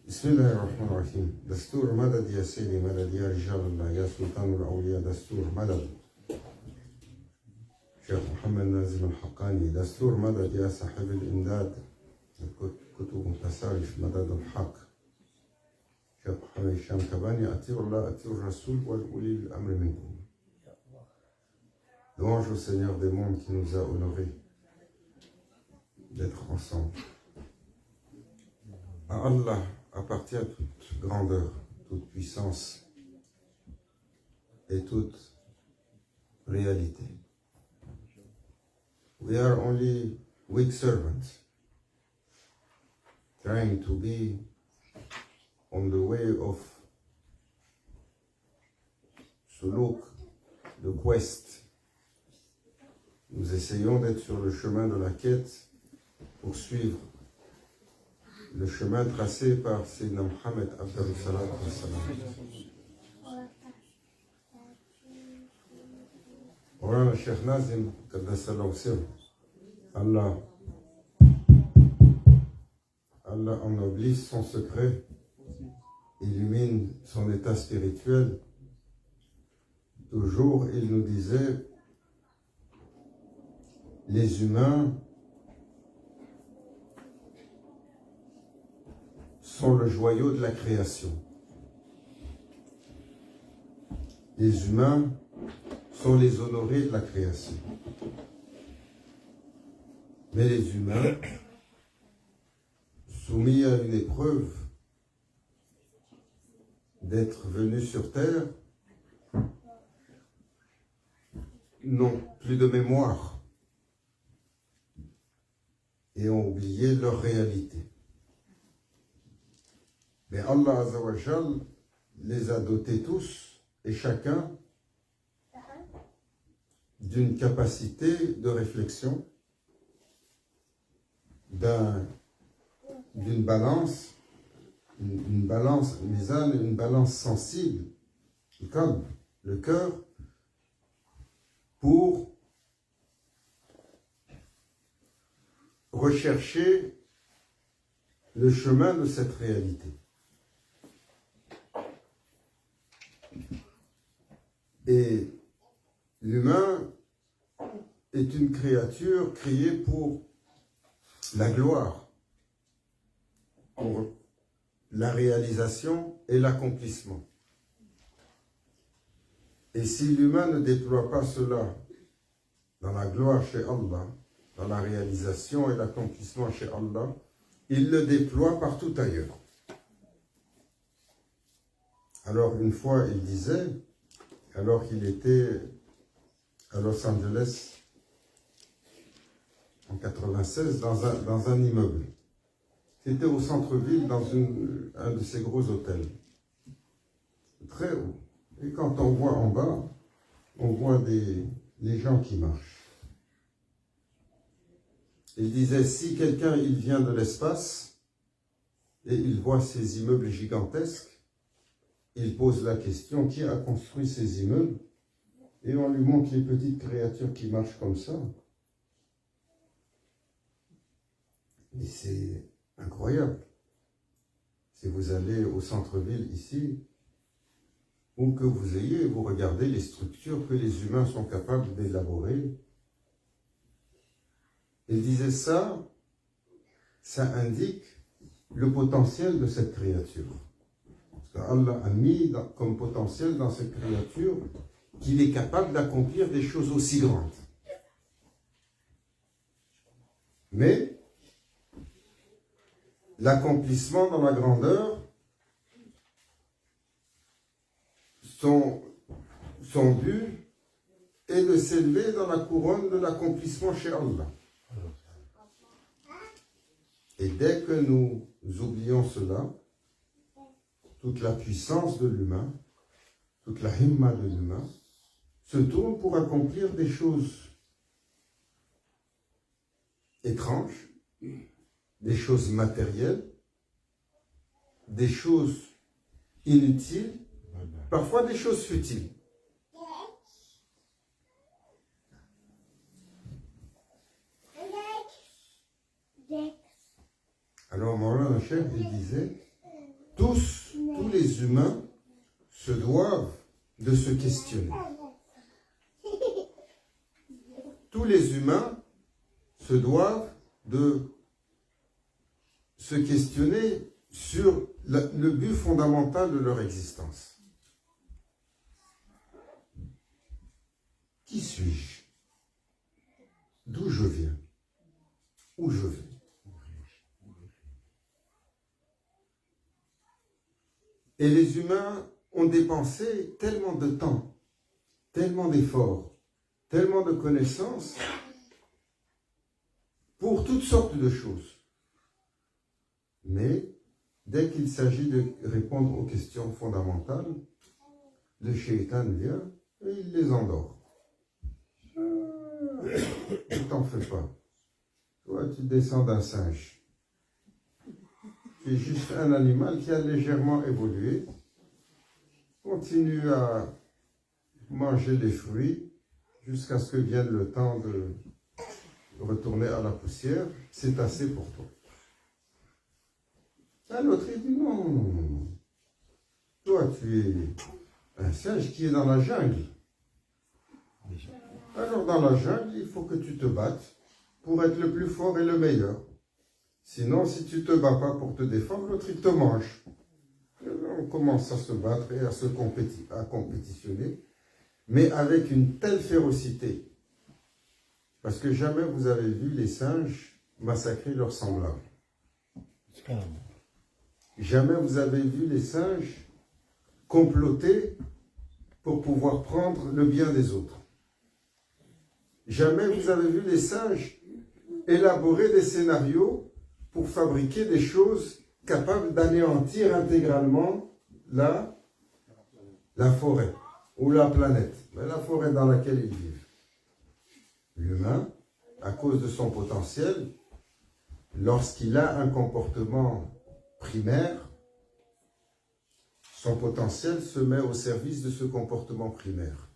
بسم الله الرحمن الرحيم. دستور مدد يا سيدي مدد يا رجال الله يا سلطان الأولياء. دستور مدد شيخ محمد نازم الحقاني. دستور مدد يا صاحب الإمداد كتب متسارف مدد الحق شيخ محمد هشام كباني. أطيعوا الله أطيعوا الرسول وأولي الأمر منكم. Louange au Seigneur des mondes qui nous a honorés d'être ensemble. À Allah appartient toute grandeur, toute puissance et toute réalité. We are only weak servants trying to be on the way of suluk, the quest. Nous essayons d'être sur le chemin de la quête pour suivre le chemin tracé par Sayyidina Muhammad Abdel Salam. Voilà, Cheikh Nazim, Allah ennoblisse son secret, illumine son état spirituel. Toujours, il nous disait, les humains sont le joyau de la création. Les humains sont les honorés de la création. Mais les humains, soumis à une épreuve d'être venus sur Terre, n'ont plus de mémoire et ont oublié leur réalité. Mais Allah Azzawajal les a dotés tous et chacun d'une capacité de réflexion, d'une balance, une balance, une balance sensible, comme le cœur, pour rechercher le chemin de cette réalité. Et l'humain est une créature créée pour la gloire, pour la réalisation et l'accomplissement. Et si l'humain ne déploie pas cela dans la gloire chez Allah, dans la réalisation et l'accomplissement chez Allah, il le déploie partout ailleurs. Alors une fois il disait, alors qu'il était à Los Angeles en 96 dans un immeuble. C'était au centre-ville dans un de ces gros hôtels. Très haut. Et quand on voit en bas, on voit les gens qui marchent. Il disait, si quelqu'un il vient de l'espace et il voit ces immeubles gigantesques, il pose la question, qui a construit ces immeubles? Et on lui montre les petites créatures qui marchent comme ça. Et c'est incroyable. Si vous allez au centre-ville ici, où que vous ayez, vous regardez les structures que les humains sont capables d'élaborer. Il disait ça indique le potentiel de cette créature. Allah a mis comme potentiel dans cette créature qu'il est capable d'accomplir des choses aussi grandes. Mais l'accomplissement dans la grandeur, son but et de s'élever dans la couronne de l'accomplissement chez Allah. Et dès que nous oublions cela, toute la puissance de l'humain, toute la himma de l'humain, se tourne pour accomplir des choses étranges, des choses matérielles, des choses inutiles, parfois des choses futiles. Alors Maulana Cheikh, il disait, tous les humains se doivent de se questionner. Tous les humains se doivent de se questionner sur le but fondamental de leur existence. Qui suis-je? D'où je viens? Où je vais? Et les humains ont dépensé tellement de temps, tellement d'efforts, tellement de connaissances pour toutes sortes de choses. Mais dès qu'il s'agit de répondre aux questions fondamentales, le shaitan vient et il les endort. Ne t'en fais pas. Toi, tu descends d'un singe. Tu es juste un animal qui a légèrement évolué. Continue à manger des fruits jusqu'à ce que vienne le temps de retourner à la poussière. C'est assez pour toi. Un autre, il dit non, non, non, non. Toi, tu es un singe qui est dans la jungle. Alors, dans la jungle, il faut que tu te battes pour être le plus fort et le meilleur. Sinon, si tu ne te bats pas pour te défendre, l'autre, il te mange. Et on commence à se battre et à se compétitionner, mais avec une telle férocité. Parce que jamais vous avez vu les singes massacrer leurs semblables. Jamais vous avez vu les singes comploter pour pouvoir prendre le bien des autres. Jamais vous avez vu les singes élaborer des scénarios pour fabriquer des choses capables d'anéantir intégralement la forêt ou la planète, mais la forêt dans laquelle ils vivent. L'humain, à cause de son potentiel, lorsqu'il a un comportement primaire, son potentiel se met au service de ce comportement primaire.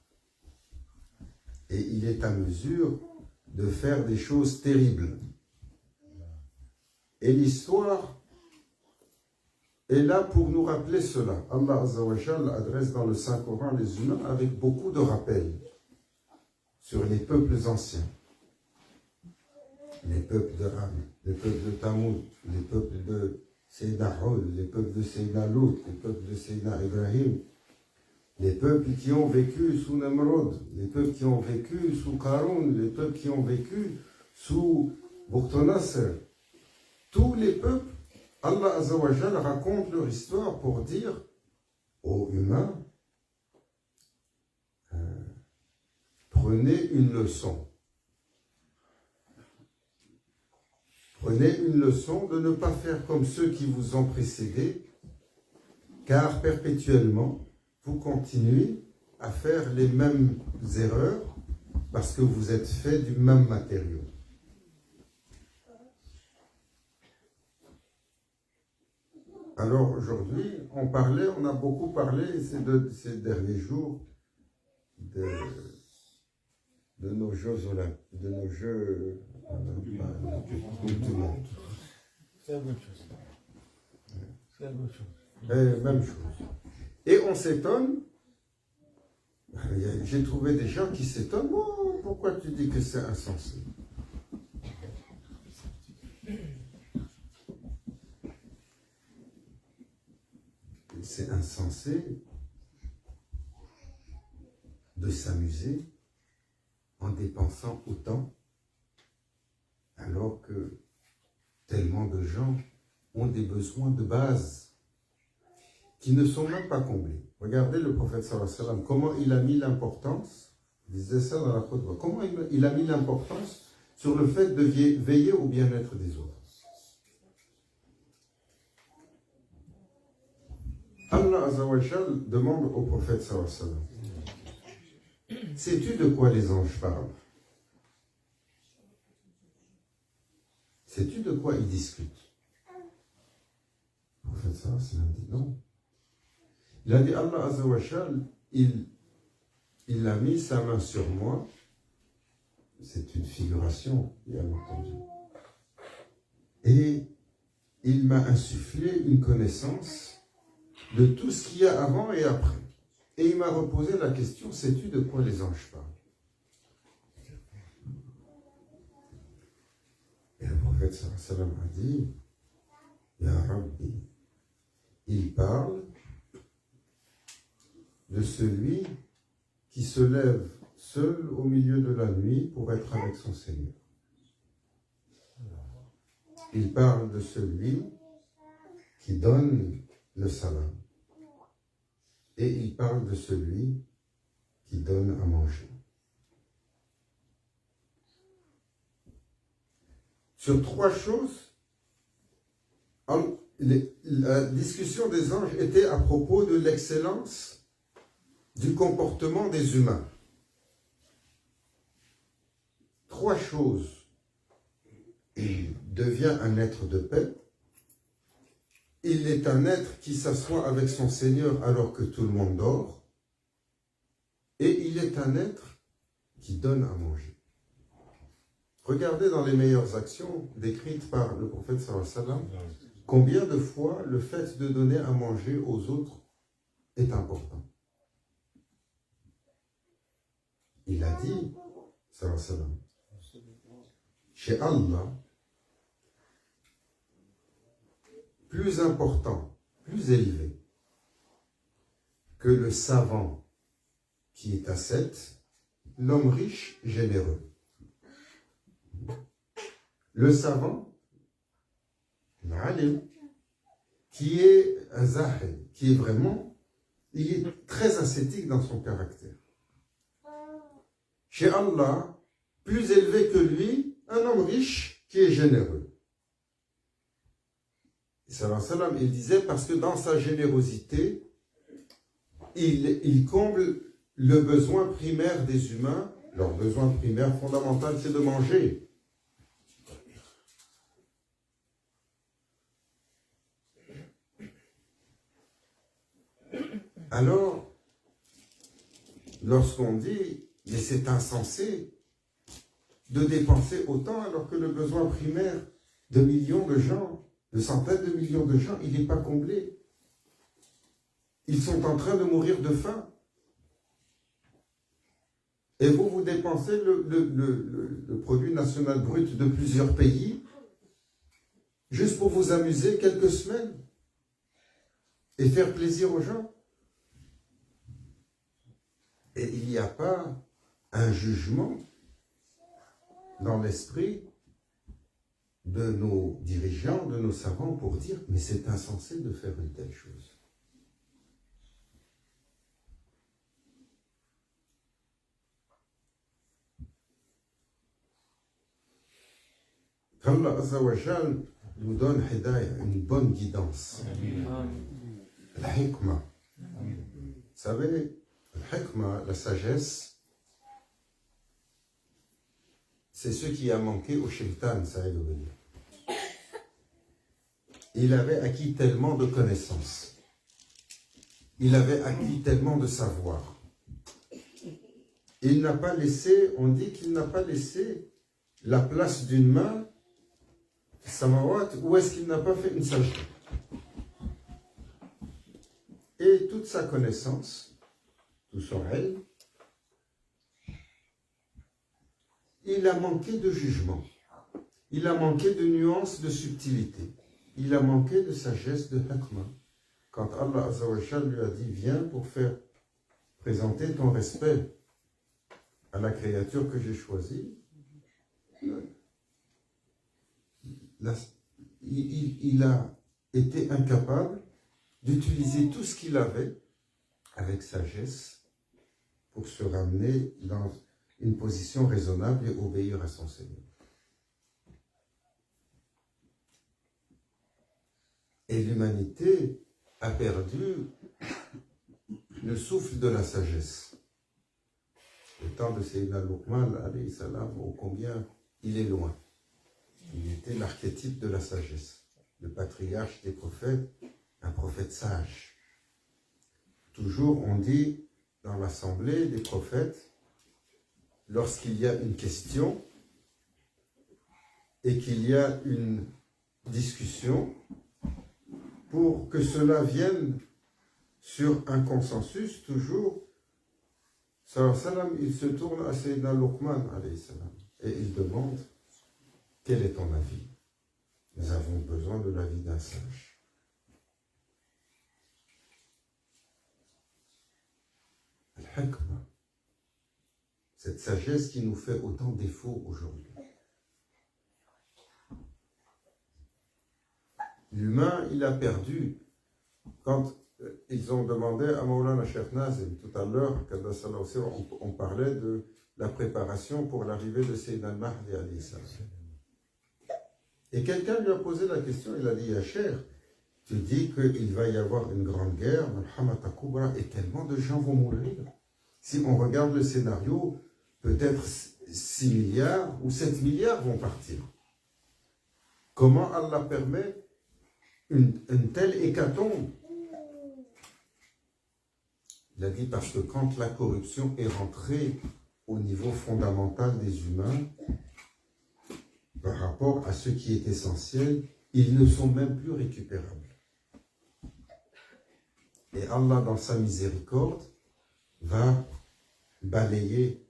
Et il est à mesure de faire des choses terribles. Et l'histoire est là pour nous rappeler cela. Allah Azza wa Jal adresse dans le Saint-Coran les humains avec beaucoup de rappels sur les peuples anciens. Les peuples de Ram, les peuples de Tamoud, les peuples de Sayyidina Hud, les peuples de Sayyidina Lut, les peuples de Sayyidina Ibrahim, les peuples qui ont vécu sous Namrod, les peuples qui ont vécu sous Karun, les peuples qui ont vécu sous Bukhtanasr. Tous les peuples, Allah Azza wa Jal raconte leur histoire pour dire aux humains, prenez une leçon. Prenez une leçon de ne pas faire comme ceux qui vous ont précédés, car perpétuellement, vous continuez à faire les mêmes erreurs parce que vous êtes fait du même matériau. Alors aujourd'hui, on a beaucoup parlé ces derniers jours de nos Jeux olympiques, de nos Jeux du monde. C'est la même chose. C'est la même chose. Même chose. Et on s'étonne, j'ai trouvé des gens qui s'étonnent, oh, pourquoi tu dis que c'est insensé? C'est insensé de s'amuser en dépensant autant alors que tellement de gens ont des besoins de base qui ne sont même pas comblés. Regardez le prophète sallallahu alayhi wa sallam, comment il a mis l'importance Il disait ça dans la khutbah. Comment il a mis l'importance sur le fait de veiller au bien-être des autres. Allah Azzawajal demande au prophète sallallahu alayhi wa sallam, sais-tu de quoi les anges parlent? Sais-tu de quoi ils discutent? Le prophète sallallahu alayhi wa sallam dit non. Il a dit Allah Azzawajal, il a mis sa main sur moi. C'est une figuration, bien entendu. Et il m'a insufflé une connaissance de tout ce qu'il y a avant et après. Et il m'a reposé la question, sais-tu de quoi les anges parlent? Et le prophète sallallahu alayhi wa sallam a dit, Ya Rabbi, il parle de celui qui se lève seul au milieu de la nuit pour être avec son Seigneur. Il parle de celui qui donne le salam. Et il parle de celui qui donne à manger. Sur trois choses, la discussion des anges était à propos de l'excellence du comportement des humains. Trois choses. Il devient un être de paix. Il est un être qui s'assoit avec son Seigneur alors que tout le monde dort. Et il est un être qui donne à manger. Regardez dans les meilleures actions décrites par le prophète sallallahu alayhi wa sallam, combien de fois le fait de donner à manger aux autres est important. Il a dit, sallallahu alayhi wa sallam, chez Allah, plus important, plus élevé que le savant qui est ascète, l'homme riche généreux. Le savant, l'alim, qui est un zahid, qui est vraiment, il est très ascétique dans son caractère. Chez Allah, plus élevé que lui, un homme riche qui est généreux. Sallallahu alayhi wa sallam, il disait parce que dans sa générosité, il comble le besoin primaire des humains. Leur besoin primaire fondamental, c'est de manger. Alors, lorsqu'on dit, mais c'est insensé de dépenser autant alors que le besoin primaire de millions de gens, de centaines de millions de gens, il n'est pas comblé. Ils sont en train de mourir de faim. Et vous dépensez le produit national brut de plusieurs pays juste pour vous amuser quelques semaines et faire plaisir aux gens. Et il n'y a pas un jugement dans l'esprit de nos dirigeants, de nos savants pour dire mais c'est insensé de faire une telle chose. Allah Azza wa Jal nous donne hidayah, une bonne guidance. La hikmah. Vous savez, la hikmah, la sagesse, c'est ce qui a manqué au shaitan, Saïd Obedi. Il avait acquis tellement de connaissances. Il avait acquis tellement de savoir. Il n'a pas laissé, on dit qu'il n'a pas laissé la place d'une main, samawat, où est-ce qu'il n'a pas fait une sajda. Et toute sa connaissance, tout son ilm, il a manqué de jugement. Il a manqué de nuances, de subtilité. Il a manqué de sagesse, de hikmah. Quand Allah Azza wa Jal lui a dit, viens pour faire présenter ton respect à la créature que j'ai choisie, il a été incapable d'utiliser tout ce qu'il avait avec sagesse pour se ramener dans une position raisonnable et obéir à son Seigneur. Et l'humanité a perdu le souffle de la sagesse. Le temps de Sayyidina Luqman, alayhi salam, ô combien il est loin. Il était l'archétype de la sagesse. Le patriarche des prophètes, un prophète sage. Toujours on dit dans l'assemblée des prophètes, lorsqu'il y a une question et qu'il y a une discussion, pour que cela vienne sur un consensus, toujours, il se tourne à Sayyidina Luqman, alayhi salam, et il demande, quel est ton avis? Nous avons besoin de l'avis d'un sage. Al-Hikmah, cette sagesse qui nous fait autant défaut aujourd'hui. L'humain, il a perdu. Quand ils ont demandé à Maulana Cheikh Nazim, tout à l'heure, on parlait de la préparation pour l'arrivée de Sayyidina Mahdi alayhi salam. Et quelqu'un lui a posé la question, il a dit, ya Cheikh, tu dis qu'il va y avoir une grande guerre, et tellement de gens vont mourir. Si on regarde le scénario, peut-être 6 milliards ou 7 milliards vont partir. Comment Allah permet une telle hécatombe? Il a dit parce que quand la corruption est rentrée au niveau fondamental des humains, par rapport à ce qui est essentiel, ils ne sont même plus récupérables. Et Allah, dans sa miséricorde, va balayer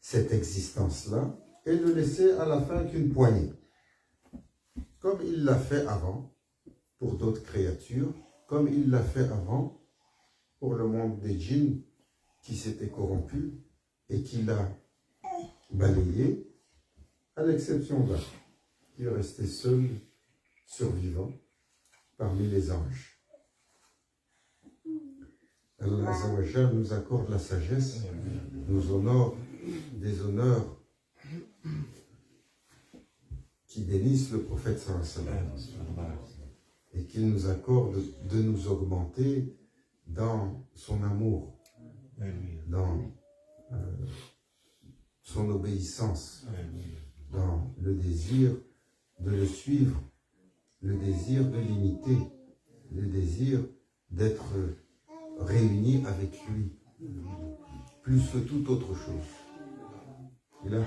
cette existence-là et ne laisser à la fin qu'une poignée. Comme il l'a fait avant pour d'autres créatures, comme il l'a fait avant pour le monde des djinns qui s'était corrompu et qui l'a balayé, à l'exception d'un qui est resté seul, survivant, parmi les anges. Allah Azzawajal nous accorde la sagesse, nous honore des honneurs qui bénissent le prophète sallallahu alayhi wa sallam et qu'il nous accorde de nous augmenter dans son amour, dans son obéissance, dans le désir de le suivre, le désir de l'imiter, le désir d'être réunis avec lui, plus que toute autre chose. Il a